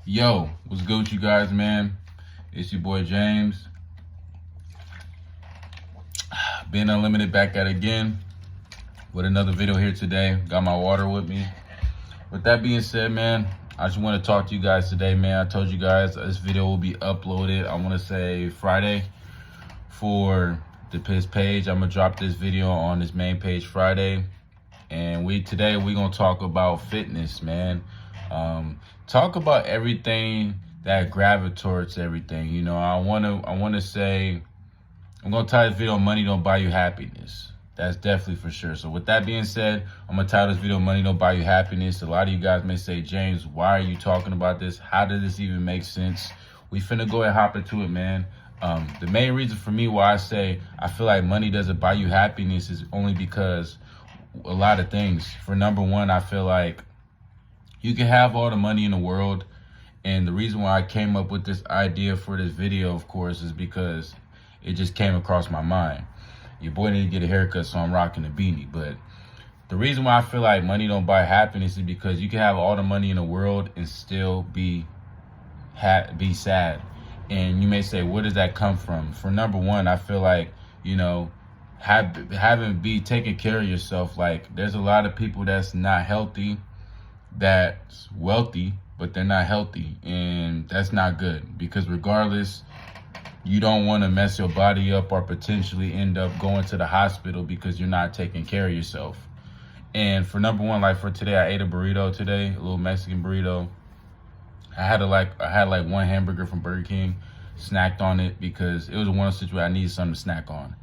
Yo, what's good with you guys, man? It's your boy James. Being Unlimited back at it again with another video here today. Got my water with me. With that being said, man, I just want to talk to you guys today, man. I told you guys this video will be uploaded, I want to say Friday for his page. I'm going to drop this video on his main page Friday. And today we're going to talk about fitness, man. Talk about everything that gravitates everything. You know, I want to say, I'm going to title this video, Money Don't Buy You Happiness. That's definitely for sure. So with that being said, I'm going to title this video, Money Don't Buy You Happiness. A lot of you guys may say, James, why are you talking about this? How does this even make sense? We finna go and hop into it, man. The main reason for me why I say I feel like money doesn't buy you happiness is only because a lot of things. For number one, I feel like you can have all the money in the world. And the reason why I came up with this idea for this video, of course, is because it just came across my mind. Your boy need to get a haircut, so I'm rocking a beanie. But the reason why I feel like money don't buy happiness is because you can have all the money in the world and still be sad. And you may say, where does that come from? For number one, I feel like, you know, taking care of yourself. Like, there's a lot of people that's not healthy, that's wealthy, but they're not healthy, and that's not good, because regardless, you don't want to mess your body up or potentially end up going to the hospital because you're not taking care of yourself. And for number one, like for today, I ate a burrito today, a little Mexican burrito. I had like one hamburger from Burger King, snacked on it because it was one of those situations I needed something to snack on.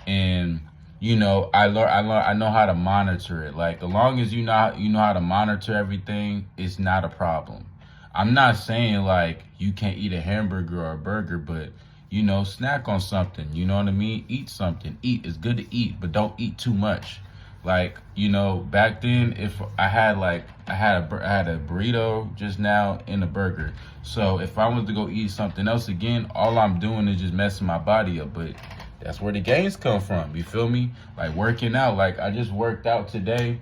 And you know, I know how to monitor it. Like, as long as you know how to monitor everything, it's not a problem. I'm not saying like you can't eat a hamburger or a burger, but you know, snack on something. You know what I mean? Eat something. It's good to eat, but don't eat too much. Like, you know, back then, if I had a burrito just now and a burger. So if I was to go eat something else again, all I'm doing is just messing my body up. But that's where the gains come from. You feel me? Like working out. Like, I just worked out today.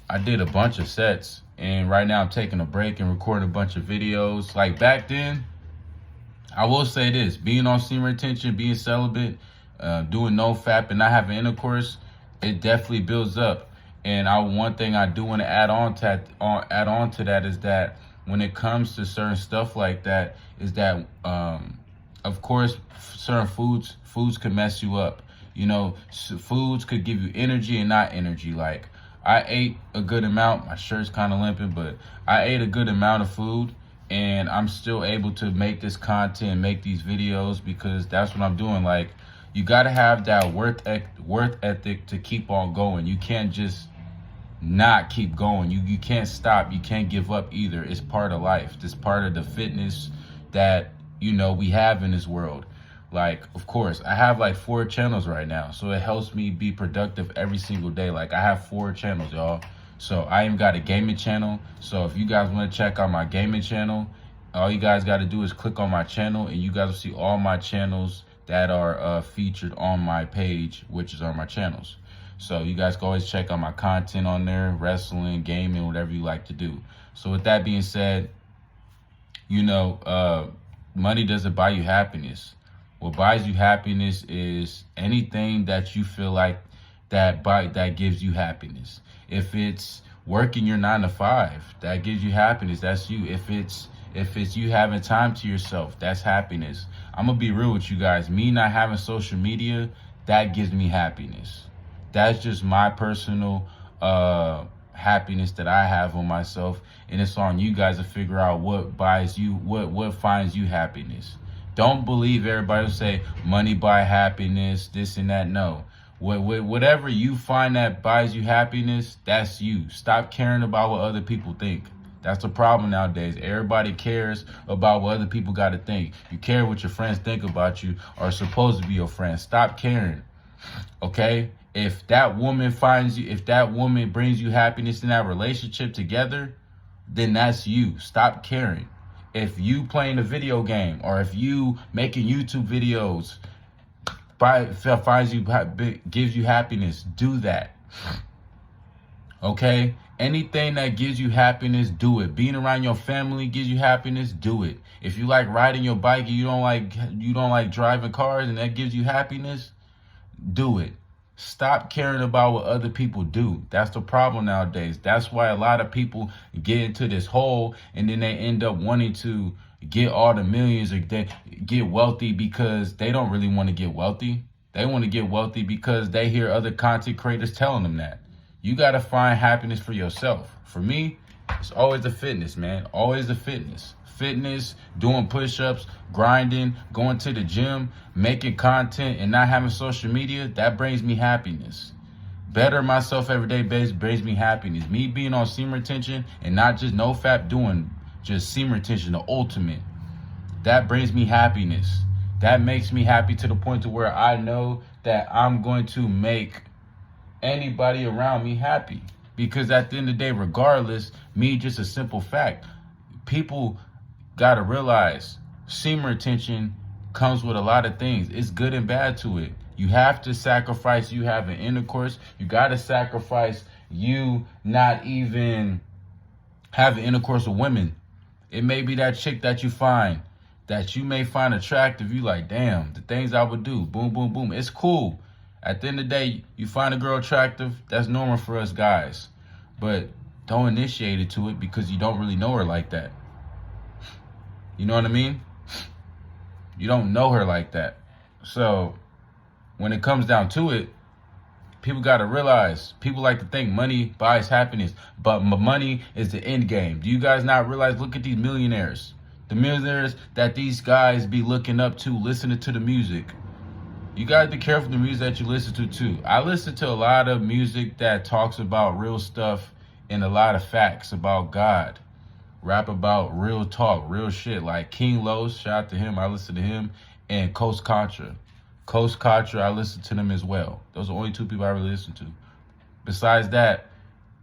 I did a bunch of sets, and right now I'm taking a break and recording a bunch of videos. Like back then, I will say this: being on semen retention, being celibate, doing no fap, and not having intercourse, it definitely builds up. And one thing I do want to add on to that is that when it comes to certain stuff like that, is that of course certain foods could mess you up. You know, foods could give you energy and not energy. Like, I ate a good amount. My shirt's kind of limping, but I ate a good amount of food, and I'm still able to make this content, make these videos, because that's what I'm doing. Like, you got to have that worth ethic to keep on going. You can't just not keep going. You can't stop. You can't give up either. It's part of life. It's part of the fitness that, you know, we have in this world. Like, of course, I have like 4 channels right now, so it helps me be productive every single day. Like, I have 4 channels, y'all. So I even got a gaming channel. So if you guys want to check out my gaming channel, all you guys got to do is click on my channel, and you guys will see all my channels that are featured on my page, which is on my channels. So you guys can always check out my content on there, wrestling, gaming, whatever you like to do. So with that being said, you know, money doesn't buy you happiness. What buys you happiness is anything that you feel like that gives you happiness. If it's working your 9 to 5, that gives you happiness. That's you. If it's you having time to yourself, that's happiness. I'm gonna be real with you guys. Me not having social media, that gives me happiness. That's just my personal happiness that I have on myself, and it's on you guys to figure out what finds you happiness. Don't believe everybody who say money buy happiness, this and that. No. Whatever you find that buys you happiness, that's you. Stop caring about what other people think. That's the problem nowadays. Everybody cares about what other people got to think. You care what your friends think about you, or are supposed to be your friends. Stop caring. Okay? If that woman brings you happiness in that relationship together, then that's you. Stop caring. If you playing a video game, or if you making YouTube videos, gives you happiness, do that. Okay? Anything that gives you happiness, do it. Being around your family gives you happiness, do it. If you like riding your bike and you don't like driving cars and that gives you happiness, do it. Stop caring about what other people do. That's the problem nowadays. That's why a lot of people get into this hole and then they end up wanting to get all the millions or they get wealthy because they don't really want to get wealthy. They want to get wealthy because they hear other content creators telling them that. You got to find happiness for yourself. For me, it's always the fitness, man. Always the fitness. Fitness, doing push-ups, grinding, going to the gym, making content, and not having social media, that brings me happiness. Better myself every day brings me happiness. Me being on semen retention and not just no fap doing just semen retention, the ultimate, that brings me happiness. That makes me happy to the point to where I know that I'm going to make anybody around me happy. Because at the end of the day, regardless, me just a simple fact, people gotta realize semen retention comes with a lot of things. It's good and bad to it. You have to sacrifice you having intercourse. You gotta sacrifice you not even having intercourse with women. It may be that chick that you find that you may find attractive. You like, damn, the things I would do. Boom, boom, boom. It's cool. At the end of the day, you find a girl attractive. That's normal for us guys. But don't initiate it to it because you don't really know her like that. You know what I mean? You don't know her like that. So when it comes down to it, people got to realize, people like to think money buys happiness, but money is the end game. Do you guys not realize? Look at these millionaires. The millionaires that these guys be looking up to, listening to the music. You got to be careful the music that you listen to too. I listen to a lot of music that talks about real stuff and a lot of facts about God. Rap about real talk, real shit. Like King Los, shout out to him. I listen to him. And Coast Contra. Coast Contra, I listen to them as well. Those are the only two people I really listen to. Besides that,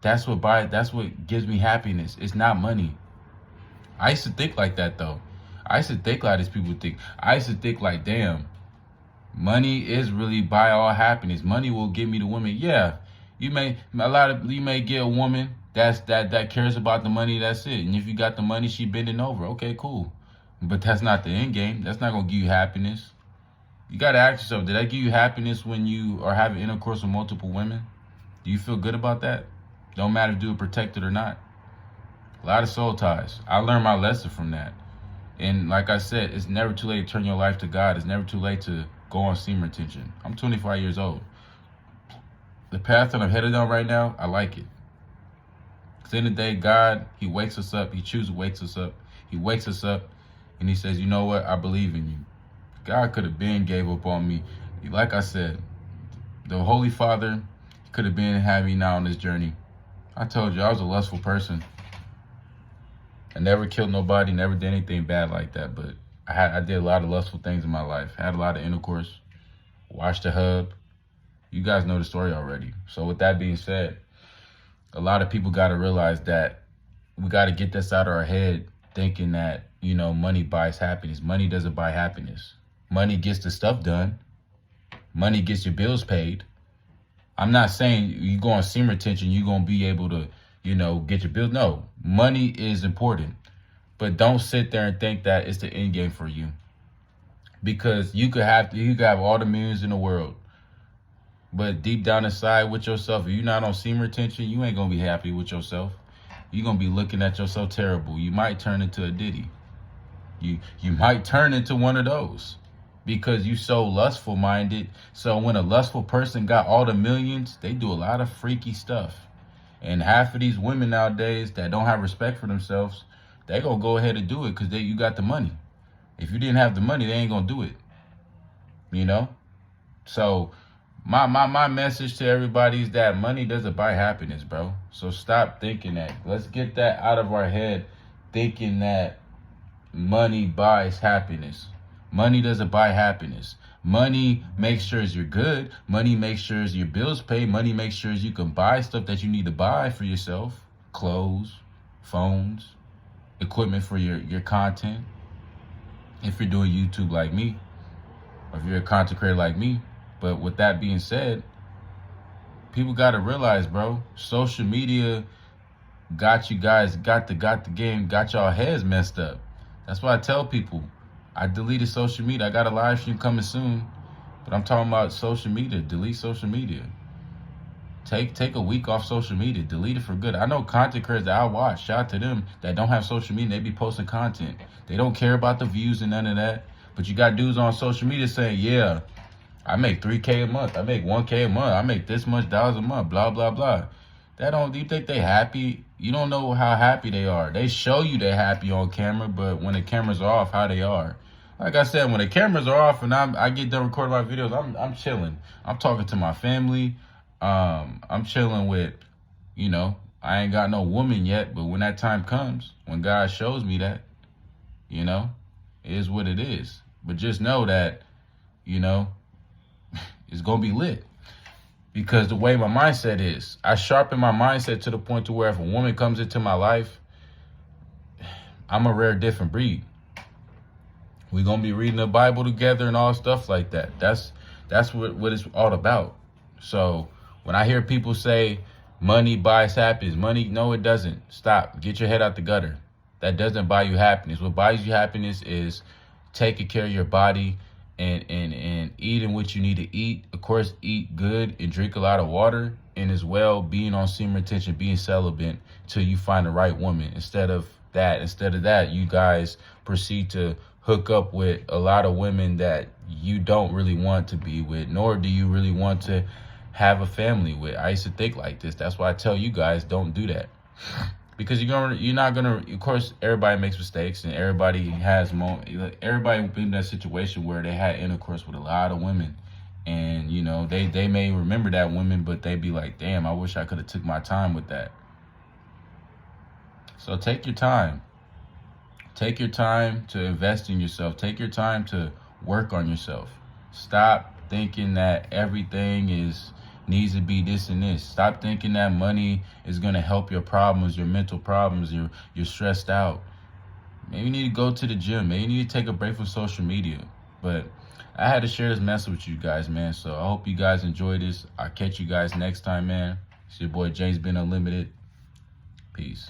that's what gives me happiness. It's not money. I used to think like that though. I used to think like these people think. I used to think like, damn, money is really buy all happiness. Money will give me the woman. Yeah, you may get a woman that cares about the money. That's it. And if you got the money, she bending over. Okay, cool. But that's not the end game. That's not gonna give you happiness. You gotta ask yourself, did that give you happiness when you are having intercourse with multiple women? Do you feel good about that? Don't matter if you are protected or not. A lot of soul ties. I learned my lesson from that. And like I said, it's never too late to turn your life to God. It's never too late to go on semen retention. I'm 25 years old. The path that I'm headed on right now, I like it. At the end of the day, God, he wakes us up. He chooses to wake us up. He wakes us up and he says, you know what? I believe in you. God could have been gave up on me. Like I said, the Holy Father could have been had me now on this journey. I told you, I was a lustful person. I never killed nobody, never did anything bad like that, but I did a lot of lustful things in my life. I had a lot of intercourse, watched the hub. You guys know the story already. So with that being said, a lot of people got to realize that we got to get this out of our head thinking that, you know, money buys happiness. Money doesn't buy happiness. Money gets the stuff done. Money gets your bills paid. I'm not saying you go on semen retention, you're going to be able to, you know, get your bills. No, money is important. But don't sit there and think that it's the end game for you. Because you could have all the millions in the world. But deep down inside with yourself, if you're not on semen retention, you ain't going to be happy with yourself. You're going to be looking at yourself terrible. You might turn into a Diddy. You might turn into one of those. Because you so lustful minded. So when a lustful person got all the millions, they do a lot of freaky stuff. And half of these women nowadays that don't have respect for themselves, they gonna go ahead and do it because you got the money. If you didn't have the money, they ain't gonna do it. You know? So my message to everybody is that money doesn't buy happiness, bro. So stop thinking that. Let's get that out of our head, thinking that money buys happiness. Money doesn't buy happiness. Money makes sure you're good. Money makes sure your bills paid. Money makes sure you can buy stuff that you need to buy for yourself. Clothes, phones, equipment for your content. If you're doing YouTube like me, or if you're a content creator like me. But with that being said, people got to realize, bro, social media got you guys, got the game, got y'all heads messed up. That's why I tell people, I deleted social media. I got a live stream coming soon, but I'm talking about social media. Delete social media. Take a week off social media. Delete it for good. I know content creators that I watch, shout out to them, that don't have social media. They be posting content. They don't care about the views and none of that. But you got dudes on social media saying, yeah, I make 3K a month. I make 1K a month. I make this much dollars a month. Blah, blah, blah. Do you think they happy? You don't know how happy they are. They show you they're happy on camera, but when the cameras are off, how they are. Like I said, when the cameras are off and I get done recording my videos, I'm chilling. I'm talking to my family. I'm chilling with, I ain't got no woman yet, but when that time comes, when God shows me that, it is what it is. But just know that, it's going to be lit. Because the way my mindset is, I sharpen my mindset to the point to where if a woman comes into my life, I'm a rare different breed. We're going to be reading the Bible together and all stuff like that. That's what it's all about. So when I hear people say money buys happiness, no, it doesn't. Stop. Get your head out the gutter. That doesn't buy you happiness. What buys you happiness is taking care of your body and eating what you need to eat. Of course, eat good and drink a lot of water, and as well being on semen retention, being celibate till you find the right woman. Instead of that, you guys proceed to hook up with a lot of women that you don't really want to be with, nor do you really want to have a family with. I used to think like this. That's why I tell you guys, don't do that. Because you're not gonna. Of course, everybody makes mistakes, and everybody been in that situation where they had intercourse with a lot of women, and they may remember that woman, but they be like, damn, I wish I could have took my time with that. So take your time. Take your time to invest in yourself. Take your time to work on yourself. Stop thinking that everything needs to be this and this. Stop thinking that money is going to help your problems, your mental problems, you're stressed out. Maybe you need to go to the gym. Maybe you need to take a break from social media. But I had to share this message with you guys, man. So I hope you guys enjoy this. I'll catch you guys next time, man. It's your boy James Ben Unlimited. Peace.